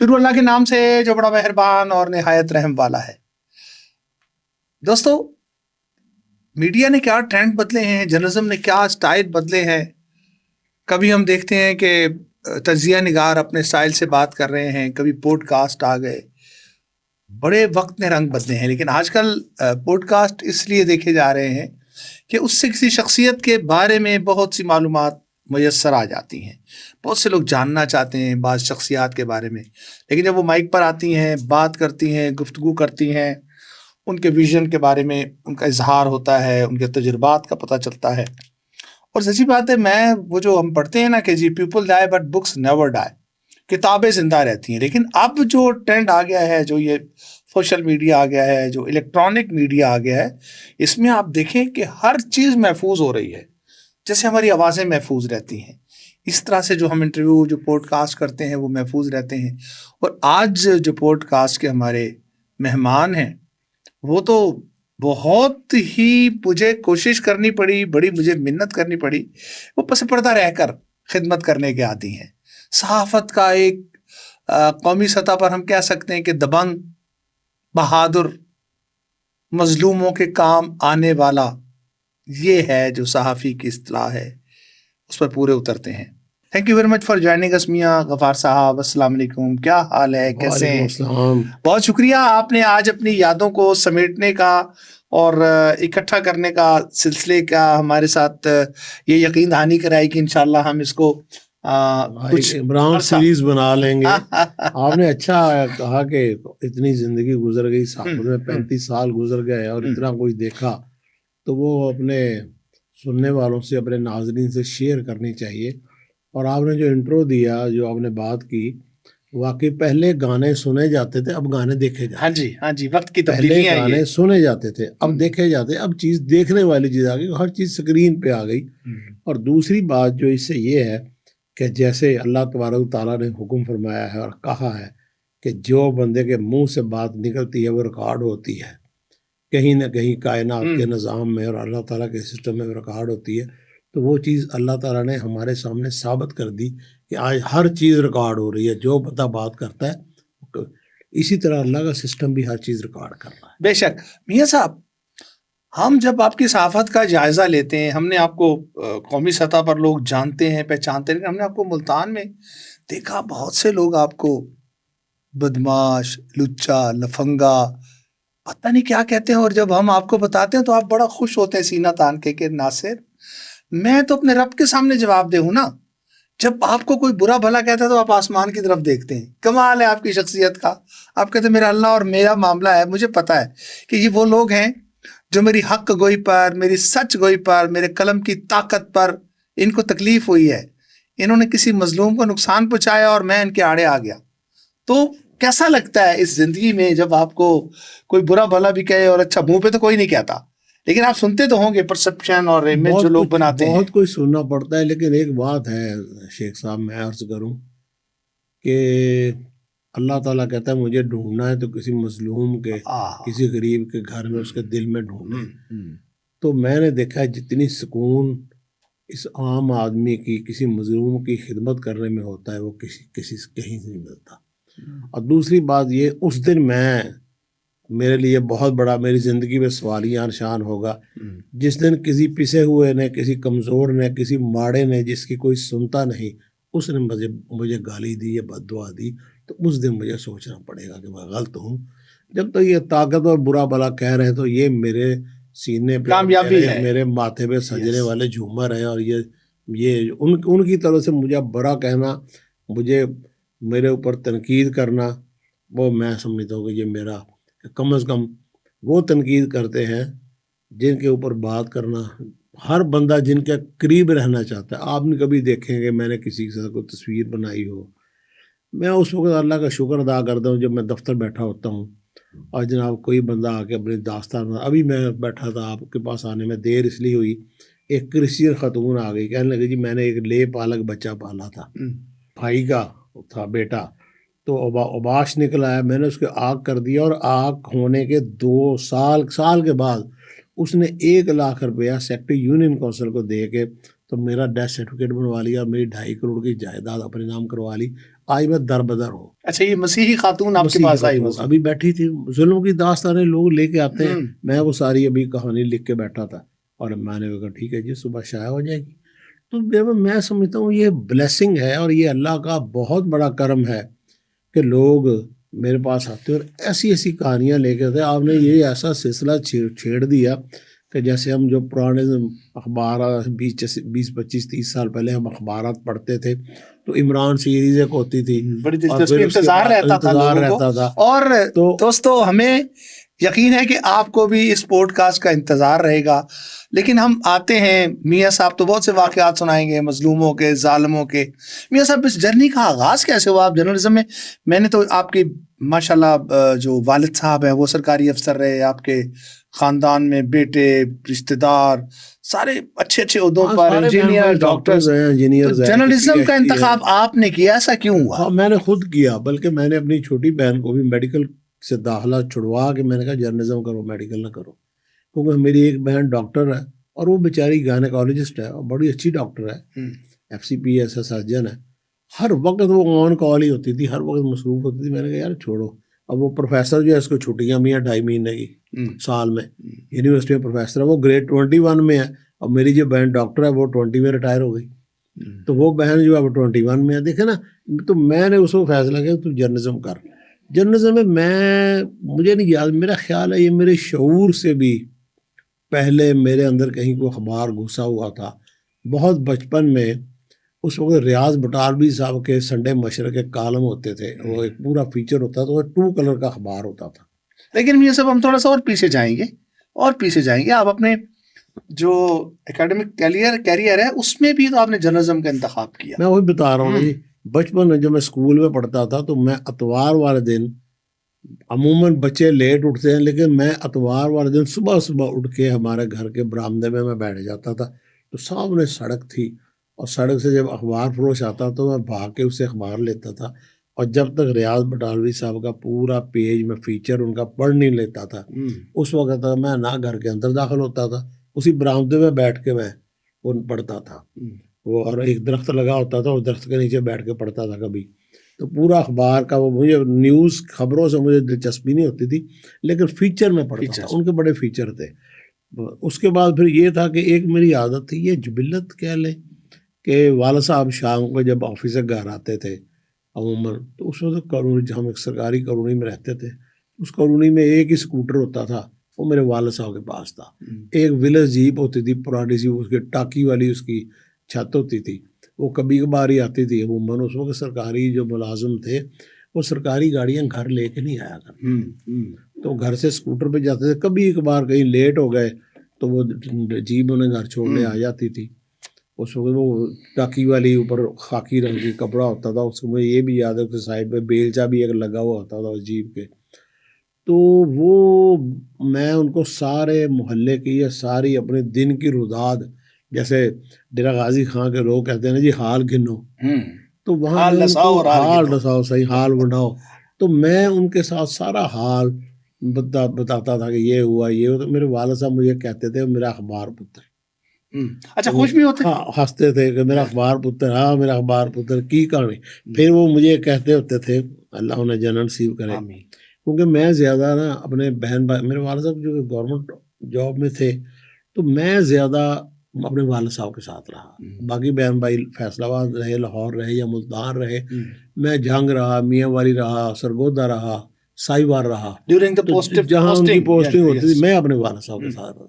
شروع اللہ کے نام سے جو بڑا مہربان اور نہایت رحم والا ہے۔ دوستو، میڈیا نے کیا ٹرینڈ بدلے ہیں، جرنلزم نے کیا سٹائل بدلے ہیں۔ کبھی ہم دیکھتے ہیں کہ تجزیہ نگار اپنے سٹائل سے بات کر رہے ہیں، کبھی پوڈ کاسٹ آ گئے، بڑے وقت نے رنگ بدلے ہیں۔ لیکن آج کل پوڈ کاسٹ اس لیے دیکھے جا رہے ہیں کہ اس سے کسی شخصیت کے بارے میں بہت سی معلومات میسر آ جاتی ہیں۔ بہت سے لوگ جاننا چاہتے ہیں بعض شخصیات کے بارے میں، لیکن جب وہ مائک پر آتی ہیں، بات کرتی ہیں، گفتگو کرتی ہیں، ان کے ویژن کے بارے میں ان کا اظہار ہوتا ہے، ان کے تجربات کا پتہ چلتا ہے۔ اور سچی بات ہے، وہ جو ہم پڑھتے ہیں نا کہ جی people die but books never die, کتابیں زندہ رہتی ہیں۔ لیکن اب جو ٹرینڈ آ گیا ہے، جو یہ سوشل میڈیا آ گیا ہے، جو الیکٹرانک میڈیا آ گیا ہے، اس میں آپ دیکھیں کہ ہر چیز محفوظ ہو رہی ہے۔ جیسے ہماری آوازیں محفوظ رہتی ہیں، اس طرح سے جو ہم انٹرویو جو پوڈ کاسٹ کرتے ہیں وہ محفوظ رہتے ہیں۔ اور آج جو پوڈ کاسٹ کے ہمارے مہمان ہیں، وہ تو بہت ہی مجھے کوشش کرنی پڑی، بڑی مجھے محنت کرنی پڑی، وہ پس پردہ رہ کر خدمت کرنے کے عادی ہیں۔ صحافت کا ایک قومی سطح پر ہم کہہ سکتے ہیں کہ دبنگ، بہادر، مظلوموں کے کام آنے والا، یہ ہے جو صحافی کی اصطلاح ہے، اس پر پورے اترتے ہیں۔ Thank you very much for joining اس میاں غفار صاحب۔ السلام علیکم، کیا حال ہے، کیسے ہیں؟ بہت شکریہ، آپ نے آج اپنی یادوں کو سمیٹنے کا اور اکٹھا کرنے کا سلسلے کا ہمارے ساتھ یہ یقین دہانی کرائی کہ انشاءاللہ ہم اس کو کچھ عمران سیریز بنا لیں گے۔ آپ نے اچھا کہا کہ اتنی زندگی گزر گئی، صحافت میں 35 سال گزر گئے اور اتنا کوئی دیکھا، تو وہ اپنے سننے والوں سے، اپنے ناظرین سے شیئر کرنی چاہیے۔ اور آپ نے جو انٹرو دیا، جو آپ نے بات کی، واقعی پہلے گانے سنے جاتے تھے، اب گانے دیکھے جاتے ہیں۔ ہاں جی، وقت کی پہلے تبدیلی ہے، گانے سنے جاتے تھے، اب دیکھے جاتے، اب چیز دیکھنے والی چیز آ گئی، ہر چیز سکرین پہ آ گئی۔ اور دوسری بات جو اس سے یہ ہے کہ جیسے اللہ تبارک و تعالیٰ نے حکم فرمایا ہے اور کہا ہے کہ جو بندے کے منہ سے بات نکلتی ہے وہ ریکارڈ ہوتی ہے، کہیں نہ کہیں کائنات کے نظام میں اور اللہ تعالیٰ کے سسٹم میں ریکارڈ ہوتی ہے۔ تو وہ چیز اللہ تعالیٰ نے ہمارے سامنے ثابت کر دی کہ آج ہر چیز ریکارڈ ہو رہی ہے، جو بندہ بات کرتا ہے، اسی طرح اللہ کا سسٹم بھی ہر چیز ریکارڈ کر رہا ہے۔ بے شک میاں صاحب، ہم جب آپ کی صحافت کا جائزہ لیتے ہیں، ہم نے آپ کو قومی سطح پر لوگ جانتے ہیں، پہچانتے ہیں، لیکن ہم نے آپ کو ملتان میں دیکھا، بہت سے لوگ آپ کو بدماش، لچا، لفنگا، پتہ نہیں کیا کہتے ہیں، اور جب ہم آپ کو بتاتے ہیں تو آپ بڑا خوش ہوتے ہیں سینہ تان کے کہ ناصر، میں تو اپنے رب کے سامنے جواب دہ ہوں نا۔ جب آپ کو کوئی برا بھلا کہتا ہے تو آپ آسمان کی طرف دیکھتے ہیں۔ کمال ہے آپ کی شخصیت کا، آپ کہتے ہیں میرا اللہ اور میرا معاملہ ہے، مجھے پتہ ہے کہ یہ وہ لوگ ہیں جو میری حق گوئی پر، میری سچ گوئی پر، میرے قلم کی طاقت پر ان کو تکلیف ہوئی ہے، انہوں نے کسی مظلوم کو نقصان پہنچایا اور میں ان کے آڑے آ گیا۔ تو کیسا لگتا ہے اس زندگی میں جب آپ کو کوئی برا بھلا بھی کہے، اور اچھا منہ پہ تو کوئی نہیں کہتا، لیکن آپ سنتے تو ہوں گے پرسپشن اور امیج جو لوگ بناتے ہیں۔ بہت کچھ سننا پڑتا ہے، لیکن ایک بات ہے شیخ صاحب، میں عرض کروں کہ اللہ تعالیٰ کہتا ہے مجھے ڈھونڈنا ہے تو کسی مظلوم کے، کسی غریب کے گھر میں، اس کے دل میں ڈھونڈنا ہے۔ تو میں نے دیکھا ہے جتنی سکون اس عام آدمی کی کسی مظلوم کی خدمت کرنے میں ہوتا ہے، وہ کہیں سے نہیں ملتا۔ اور دوسری بات یہ، اس دن میرے لیے بہت بڑا، میری زندگی میں سوالیہ نشان ہوگا جس دن کسی پسے ہوئے نے، کسی کمزور نے، کسی ماڑے نے، جس کی کوئی سنتا نہیں، اس نے مجھے گالی دی یا بد دعا دی، تو اس دن مجھے سوچنا پڑے گا کہ میں غلط ہوں۔ جب تو یہ طاقت اور برا بلا کہہ رہے ہیں تو یہ میرے سینے پہ، میرے ماتھے پہ سجنے والے جھومر ہیں، اور یہ ان کی طرف سے مجھے برا کہنا، مجھے میرے اوپر تنقید کرنا، وہ میں سمجھتا ہوں کہ یہ میرا، کم از کم وہ تنقید کرتے ہیں جن کے اوپر بات کرنا، ہر بندہ جن کے قریب رہنا چاہتا ہے۔ آپ نے کبھی دیکھیں کہ میں نے کسی کے ساتھ کوئی تصویر بنائی ہو، میں اس وقت اللہ کا شکر ادا کرتا ہوں جب میں دفتر بیٹھا ہوتا ہوں اور جناب کوئی بندہ آ کے اپنی داستان، ابھی میں بیٹھا تھا، آپ کے پاس آنے میں دیر اس لیے ہوئی، ایک کرسچین خاتون آ گئی، کہنے لگی جی میں نے ایک لے پالک بچہ پالا تھا، بھائی کا تھا بیٹا، تو اوباش نکلا ہے، میں نے اس کے آگ کر دیا، اور آگ ہونے کے 2 سال کے بعد اس نے 1 لاکھ روپیہ سیکٹری یونین کونسل کو دے کے تو میرا ڈیتھ سرٹیفکیٹ بنوا لیا، اور میری 2.5 کروڑ کی جائیداد اپنے نام کروا لی۔ آج میں در بدر ہوں. اچھا یہ مسیحی خاتون آپ کے پاس آئی؟ ابھی بیٹھی تھی. ظلم کی داستانیں لوگ لے کے آتے ہیں, میں وہ ساری ابھی کہانی لکھ کے بیٹھا تھا اور میں نے کہا ٹھیک ہے جی صبح شائع ہو جائے گی. تو میں سمجھتا ہوں یہ بلیسنگ ہے اور یہ اللہ کا بہت بڑا کرم ہے کہ لوگ میرے پاس آتے اور ایسی ایسی کہانیاں لے کے آتے. آپ نے یہ ایسا سلسلہ چھیڑ دیا کہ جیسے ہم جو پرانے اخبارات 20-25-30 سال پہلے ہم اخبارات پڑھتے تھے تو عمران سیریز ایک ہوتی تھی, بڑی دلچسپی, انتظار رہتا تھا. اور دوستو ہمیں یقین ہے کہ آپ کو بھی اس پوڈ کاسٹ کا انتظار رہے گا. لیکن ہم آتے ہیں, میاں صاحب تو بہت سے واقعات سنائیں گے مظلوموں کے, ظالموں کے. میاں صاحب اس جرنی کا آغاز کیسے ہوا آپ جرنلزم میں؟ میں نے تو آپ کی ماشاءاللہ جو والد صاحب ہیں وہ سرکاری افسر رہے, آپ کے خاندان میں بیٹے رشتہ دار سارے اچھے اچھے عہدوں پر, انجینئر, ڈاکٹرز ہیں. جرنلزم کا انتخاب آپ نے کیا, ایسا کیوں ہوا؟ میں نے خود کیا, بلکہ میں نے اپنی چھوٹی بہن کو بھی میڈیکل سے داخلہ چھڑوا کے میں نے کہا جرنلزم کرو, میڈیکل نہ کرو. کیونکہ میری ایک بہن ڈاکٹر ہے اور وہ بیچاری گائنیکالوجسٹ ہے اور بڑی اچھی ڈاکٹر ہے, FCPS سرجن ہے. ہر وقت وہ آن کال ہی ہوتی تھی, ہر وقت مصروف ہوتی تھی. میں نے کہا یار چھوڑو. اب وہ پروفیسر جو ہے اس کو چھٹیاں بھی ہیں 2.5 مہینے کی سال میں, یونیورسٹی میں پروفیسر ہے, وہ گریڈ 21 میں ہے. اور میری جو بہن ڈاکٹر ہے وہ 20 میں ریٹائر ہو گئی, تو وہ بہن جو ہے وہ 21 میں ہے. دیکھیں نا, تو میں نے اس کو فیصلہ کیا تو جرنلزم کر. جرنلزم میں مجھے نہیں یاد, میرا خیال ہے یہ میرے شعور سے بھی پہلے میرے اندر کہیں کوئی اخبار گھسا ہوا تھا. بہت بچپن میں اس وقت ریاض بٹالوی صاحب کے سنڈے مشرق کے کالم ہوتے تھے, وہ ایک پورا فیچر ہوتا تھا, وہ 2 کلر کا اخبار ہوتا تھا. لیکن یہ سب ہم تھوڑا سا اور پیچھے جائیں گے, آپ اپنے جو اکیڈمک کیریئر ہے اس میں بھی تو آپ نے جرنلزم کا انتخاب کیا. میں وہی بتا رہا ہوں جی, بچپن میں جب میں اسکول میں پڑھتا تھا تو میں اتوار والے دن, عموماً بچے لیٹ اٹھتے ہیں لیکن میں اتوار والے دن صبح اٹھ کے ہمارے گھر کے برآمدے میں بیٹھ جاتا تھا. تو سامنے سڑک تھی اور سڑک سے جب اخبار فروش آتا تو میں بھاگ کے اسے اخبار لیتا تھا, اور جب تک ریاض بٹالوی صاحب کا پورا پیج میں فیچر ان کا پڑھ نہیں لیتا تھا اس وقت تک میں نہ گھر کے اندر داخل ہوتا تھا, اسی برآمدے میں بیٹھ کے میں وہ پڑھتا تھا. وہ اور ایک درخت لگا ہوتا تھا, اس درخت کے نیچے بیٹھ کے پڑھتا تھا کبھی. تو پورا اخبار کا وہ, مجھے نیوز خبروں سے مجھے دلچسپی نہیں ہوتی تھی لیکن فیچر میں پڑھتا تھا, ان کے بڑے فیچر تھے. اس کے بعد پھر یہ تھا کہ ایک میری عادت تھی, یہ جبلت کہہ لیں, کہ والد صاحب شام کو جب آفس سے گھر آتے تھے عموماً, تو اس وقت کالونی, ہم ایک سرکاری کالونی میں رہتے تھے, اس کالونی میں ایک ہی اسکوٹر ہوتا تھا, وہ میرے والد صاحب کے پاس تھا. ایک ویلر جیپ ہوتی تھی پرانی سی, اس کی ٹاکی والی اس کی چھت ہوتی تھی, وہ کبھی کبھار ہی آتی تھی. عموماً اس وقت سرکاری جو ملازم تھے وہ سرکاری گاڑیاں گھر لے کے نہیں آیا کرتے, تو گھر سے اسکوٹر پہ جاتے تھے. کبھی کبھار کہیں لیٹ ہو گئے تو وہ جیپ انہیں گھر چھوڑنے آ جاتی تھی. اس وقت وہ ٹاکی والی اوپر خاکی رنگ کی کپڑا ہوتا تھا, اس کو مجھے یہ بھی یاد ہے کہ سائڈ پہ بیلچا بھی ایک لگا ہوا ہوتا تھا اس جیپ کے. تو وہ میں ان کو سارے محلے کی یا ساری اپنے دن کی روداد, جیسے ڈیرہ غازی خان کے لوگ کہتے ہیں نا جی حال گنو, تو وہاں حال ڈساؤ, صحیح حال بناؤ. تو میں ان کے ساتھ سارا حال بتاتا تھا کہ یہ ہوا یہ ہوا. تو میرے والد صاحب مجھے کہتے تھے میرا اخبار پتر. اچھا, خوش بھی ہوتے, ہنستے تھے کہ میرا اخبار پتر, ہاں میرا اخبار پتر کی کہانی. پھر وہ مجھے کہتے ہوتے تھے اللہ انہیں جنت نصیب کرے, کیونکہ میں زیادہ نا اپنے بہن بھائی, میرے والد صاحب جو گورنمنٹ جاب میں تھے تو میں زیادہ اپنے والد صاحب کے ساتھ رہا. باقی بہن بھائی فیصل آباد رہے, لاہور رہے یا ملتان رہے, میں جنگ رہا, میاں والی رہا, سرگودا رہا, سائیوار رہا. جہاں ان کی پوسٹنگ ہوتی تھی میں اپنے والد صاحب کے ساتھ رہا.